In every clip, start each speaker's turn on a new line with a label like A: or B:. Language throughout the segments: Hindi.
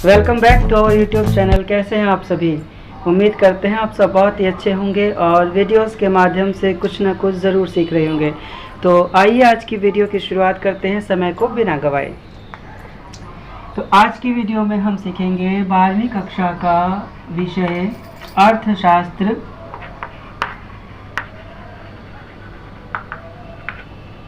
A: Welcome back to our YouTube channel. कैसे हैं आप सभी? उम्मीद करते हैं आप सब बहुत ही अच्छे होंगे और वीडियोस के माध्यम से कुछ ना कुछ ज़रूर सीख रहे होंगे। तो आइए आज की वीडियो की शुरुआत करते हैं समय को बिना गवाए। तो आज की वीडियो में हम सीखेंगे 12वीं कक्षा का विषय अर्थशास्त्र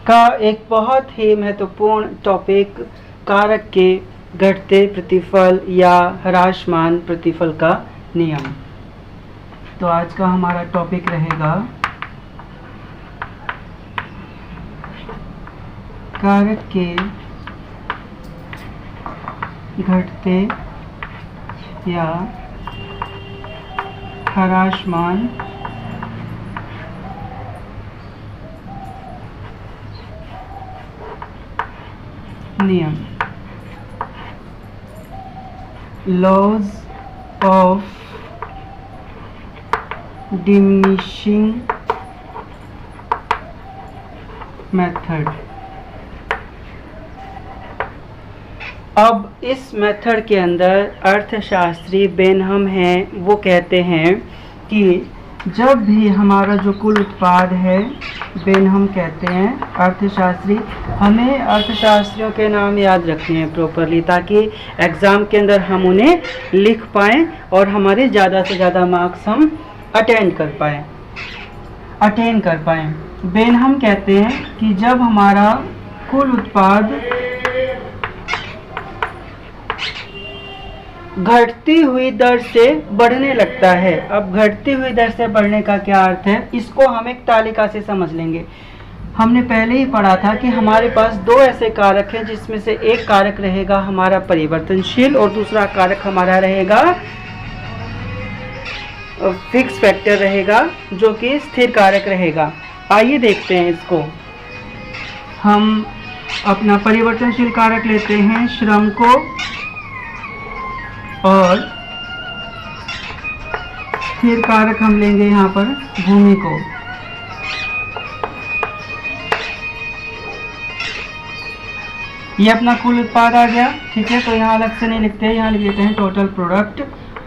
A: का एक बहुत ही महत्वपूर्ण टॉपिक कारक के घटते प्रतिफल या ह्रासमान प्रतिफल का नियम। तो आज का हमारा टॉपिक रहेगा कारक के घटते या ह्रासमान नियम, laws of diminishing method। अब इस मेथड के अंदर अर्थशास्त्री बेनहम हैं, वो कहते हैं कि जब भी हमारा जो कुल उत्पाद है, बेनहम कहते हैं अर्थशास्त्री, हमें अर्थशास्त्रियों के नाम याद रखने हैं प्रॉपरली, ताकि एग्ज़ाम के अंदर हम उन्हें लिख पाएँ और हमारे ज़्यादा से ज़्यादा मार्क्स हम अटेन कर पाएँ। बेनहम कहते हैं कि जब हमारा कुल उत्पाद घटती हुई दर से बढ़ने लगता है। अब घटती हुई दर से बढ़ने का क्या अर्थ है, इसको हम एक तालिका से समझ लेंगे। हमने पहले ही पढ़ा था कि हमारे पास दो ऐसे कारक हैं जिसमें से एक कारक रहेगा हमारा परिवर्तनशील और दूसरा कारक हमारा रहेगा फिक्स फैक्टर रहेगा, जो कि स्थिर कारक रहेगा। आइए देखते हैं इसको। हम अपना परिवर्तनशील कारक लेते हैं श्रम को और स्थिर कारक हम लेंगे यहाँ पर भूमि को। ये अपना कुल उत्पाद आ गया, ठीक है। तो यहाँ अलग से नहीं लिखते हैं, यहाँ लिख देते हैं टोटल प्रोडक्ट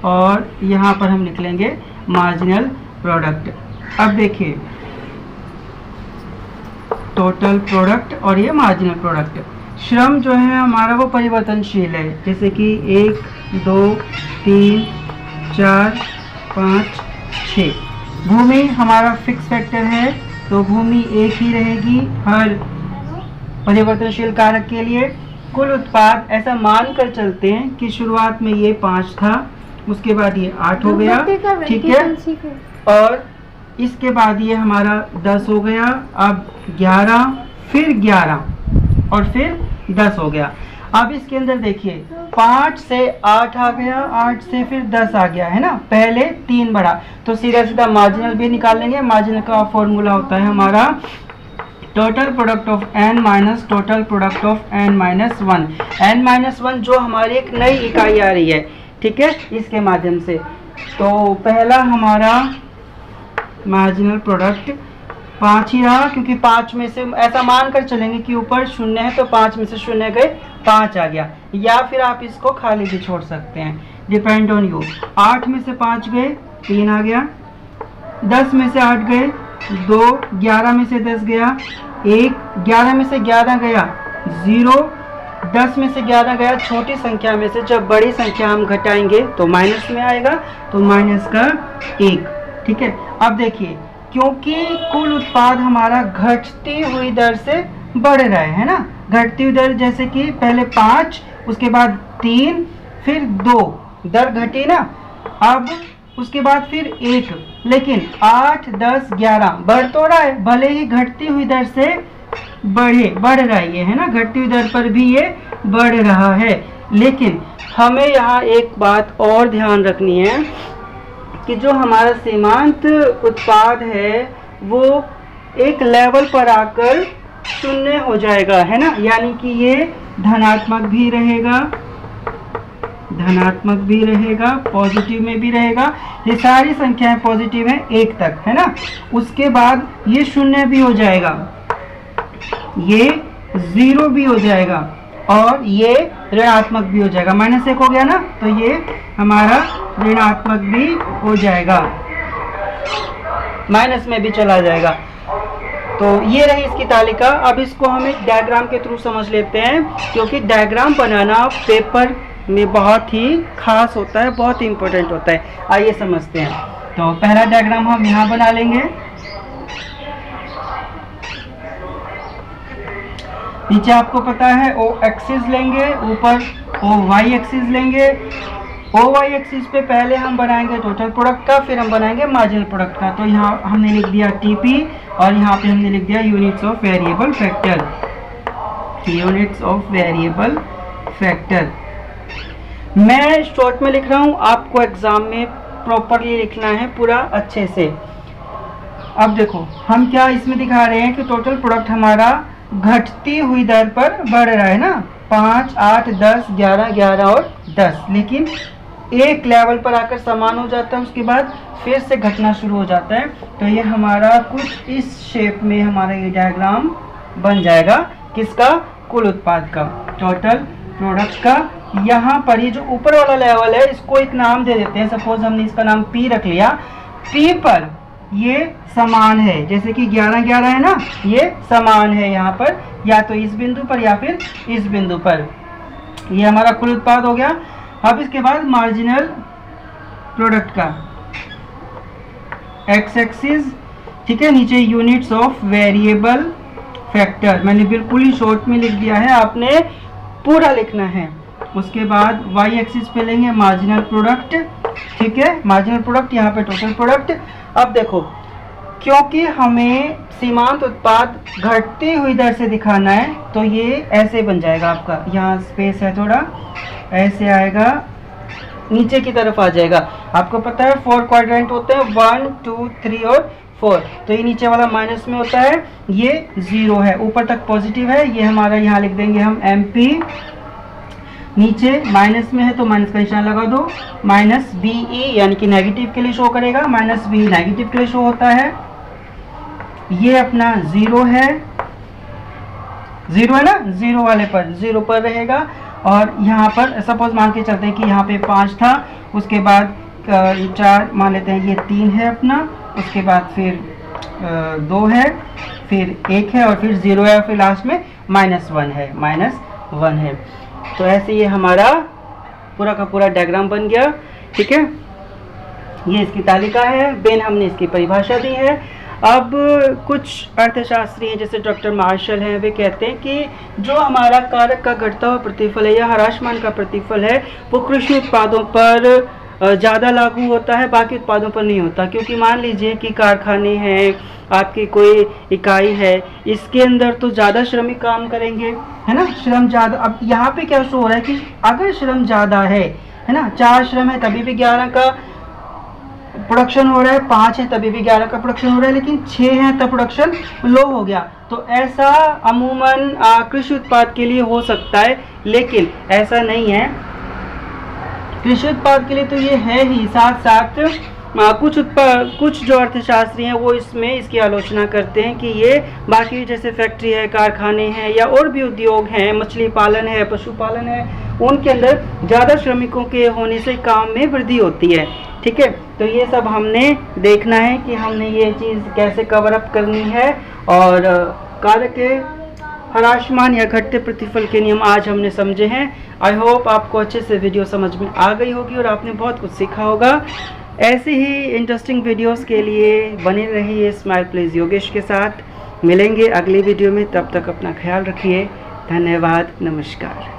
A: और यहाँ पर हम लिख लेंगे मार्जिनल प्रोडक्ट। अब देखिए टोटल प्रोडक्ट और ये मार्जिनल प्रोडक्ट। श्रम जो है हमारा वो परिवर्तनशील है, जैसे कि 1 2 3 4 5 6। भूमि हमारा फिक्स फैक्टर है, तो भूमि एक ही रहेगी हर परिवर्तनशील कारक के लिए। कुल उत्पाद ऐसा मान कर चलते हैं कि शुरुआत में ये 5 था, उसके बाद ये 8 हो गया, ठीक है, और इसके बाद ये हमारा 10 हो गया, अब 11, फिर 11 और फिर 10 हो गया। अब इसके अंदर देखिए 5 से 8 आ गया, 8 से फिर 10 आ गया, है ना। पहले 3 बढ़ा, तो सीधा सीधा मार्जिनल भी निकाल लेंगे। मार्जिनल का फॉर्मूला होता है हमारा total product of n minus total product of n minus 1। n minus 1 जो हमारी एक नई इकाई आ रही है, ठीक है, इसके माध्यम से। तो पहला हमारा मार्जिनल प्रोडक्ट 5 ही रहा, क्योंकि 5 में से ऐसा मान कर चलेंगे कि ऊपर 0 है, तो 5 में से 0 गए, 5 आ गया। या फिर आप इसको खाली भी छोड़ सकते हैं, डिपेंड ऑन यू। 8 में से 5 गए, 3 आ गया। 10 में से 8 गए, 2। 11 में से 10 गया, 1। 11 में से 11 गया, 0। 10 में से 11 गया। छोटी संख्या में से जब बड़ी संख्या हम घटाएंगे तो माइनस में आएगा, तो माइनस का 1, ठीक है। अब देखिए, क्योंकि कुल उत्पाद हमारा घटती हुई दर से बढ़ रहा है ना, घटती हुई दर, जैसे कि पहले 5, उसके बाद 3, फिर 2, दर घटी ना। अब उसके बाद फिर 1, लेकिन 8 10 11 बढ़ तो रहा है, भले ही घटती हुई दर से बढ़ रहा है ये, है ना, घटती हुई दर पर भी ये बढ़ रहा है। लेकिन हमें यहाँ एक बात और ध्यान रखनी है कि जो हमारा सीमांत उत्पाद है वो एक लेवल पर आकर 0 हो जाएगा, है ना, यानी कि ये धनात्मक भी रहेगा, पॉजिटिव में भी रहेगा। ये सारी संख्याएं पॉजिटिव हैं 1 तक, है ना। उसके बाद ये 0 भी हो जाएगा, ये 0 भी हो जाएगा, और ये ऋणात्मक भी हो जाएगा। -1 हो गया ना, तो ये हमारा ऋणात्मक भी हो जाएगा, माइनस में भी चला जाएगा। तो ये रही इसकी तालिका। अब इसको हम एक डायग्राम के थ्रू समझ लेते हैं, क्योंकि डायग्राम बनाना पेपर में बहुत ही खास होता है, बहुत ही इंपॉर्टेंट होता है। आइए समझते हैं। तो पहला डायग्राम हम यहाँ बना लेंगे। नीचे आपको पता है ओ एक्सिस लेंगे, ऊपर ओ वाई एक्सिस लेंगे। ओ वाई एक्सिस पे पहले हम बनाएंगे टोटल प्रोडक्ट का, फिर हम बनाएंगे मार्जिनल प्रोडक्ट का। तो यहाँ हमने लिख दिया टीपी और यहाँ पे हमने लिख दिया units of variable factor, units of variable factor. मैं शॉर्ट में लिख रहा हूँ, आपको एग्जाम में प्रॉपरली लिखना है पूरा अच्छे से। अब देखो हम क्या इसमें दिखा रहे हैं कि टोटल प्रोडक्ट हमारा घटती हुई दर पर बढ़ रहा है ना, 5, 8, 10, 11, 11 और 10, लेकिन एक लेवल पर आकर समान हो जाता है, उसके बाद फिर से घटना शुरू हो जाता है। तो ये हमारा कुछ इस शेप में हमारा ये डायग्राम बन जाएगा, किसका? कुल उत्पाद का, टोटल प्रोडक्ट का। यहाँ पर ये जो ऊपर वाला लेवल है इसको एक नाम दे देते हैं। सपोज हमने इसका नाम P रख लिया। P पर ये समान है, जैसे कि 11, 11 है ना, ये समान है यहाँ पर, या तो इस बिंदु पर या फिर इस बिंदु पर। ये हमारा कुल उत्पाद हो गया। अब इसके बाद मार्जिनल प्रोडक्ट का एक्स एक्सिस, ठीक है, नीचे यूनिट्स ऑफ वेरिएबल फैक्टर, मैंने बिल्कुल ही शॉर्ट में लिख दिया है, आपने पूरा लिखना है। उसके बाद वाई एक्सिस पे लेंगे मार्जिनल प्रोडक्ट, ठीक है, मार्जिनल प्रोडक्ट, यहाँ पे टोटल प्रोडक्ट। अब देखो, क्योंकि हमें सीमांत उत्पाद घटती हुई दर से दिखाना है, तो ये ऐसे बन जाएगा आपका, यहाँ स्पेस है थोड़ा, ऐसे आएगा, नीचे की तरफ आ जाएगा। आपको पता है 4 क्वाड्रेंट होते हैं, 1, 2, 3 और 4, तो ये नीचे वाला माइनस में होता है, ये 0 है, ऊपर तक पॉजिटिव है। ये हमारा यहाँ लिख देंगे हम MP, नीचे माइनस में है तो माइनस का निशान लगा दो, -BE यानी कि नेगेटिव के लिए शो करेगा, -B नेगेटिव के लिए शो होता है। ये अपना 0 है, 0 है ना, 0 वाले पर 0 पर रहेगा। और यहाँ पर सपोज मान के चलते हैं कि यहाँ पे 5 था, उसके बाद 4 मान लेते हैं, ये 3 है अपना, उसके बाद फिर 2 है, फिर 1 है और फिर 0 है और फिर लास्ट में -1 है, -1 है। तो ऐसे ये हमारा पूरा का पूरा डायग्राम बन गया, ठीक है। ये इसकी तालिका है, बेन हमने इसकी परिभाषा दी है। अब कुछ अर्थशास्त्री हैं जैसे डॉक्टर मार्शल हैं, वे कहते हैं कि जो हमारा कारक का घटता हुआ प्रतिफल है या ह्रासमान का प्रतिफल है, वो कृषि उत्पादों पर ज़्यादा लागू होता है, बाकी उत्पादों पर नहीं होता। क्योंकि मान लीजिए कि कारखाने हैं, आपकी कोई इकाई है, इसके अंदर तो ज़्यादा श्रमिक काम करेंगे, है ना, श्रम ज़्यादा। अब यहाँ पे क्या शो हो रहा है कि अगर श्रम ज़्यादा है ना, 4 श्रम है तभी भी 11 का प्रोडक्शन हो रहा है, 5 है तभी भी 11 का प्रोडक्शन हो रहा है, लेकिन 6 है तब प्रोडक्शन लो हो गया। तो ऐसा अमूमन कृषि उत्पाद के लिए हो सकता है, लेकिन ऐसा नहीं है। कृषि उत्पाद के लिए तो ये है ही, साथ साथ कुछ जो अर्थशास्त्री हैं वो इसकी आलोचना करते हैं कि ये बाकी जैसे फैक्ट्री है, कारखाने हैं या और भी उद्योग हैं, मछली पालन है, पशुपालन है, उनके अंदर ज़्यादा श्रमिकों के होने से काम में वृद्धि होती है, ठीक है। तो ये सब हमने देखना है कि हमने ये चीज़ कैसे कवर अप करनी है। और कारक के ह्रासमान या घटते प्रतिफल के नियम आज हमने समझे हैं। आई होप आपको अच्छे से वीडियो समझ में आ गई होगी और आपने बहुत कुछ सीखा होगा। ऐसे ही इंटरेस्टिंग वीडियोस के लिए बने रहिए स्माइल प्लीज़ योगेश के साथ। मिलेंगे अगली वीडियो में, तब तक अपना ख्याल रखिए। धन्यवाद, नमस्कार।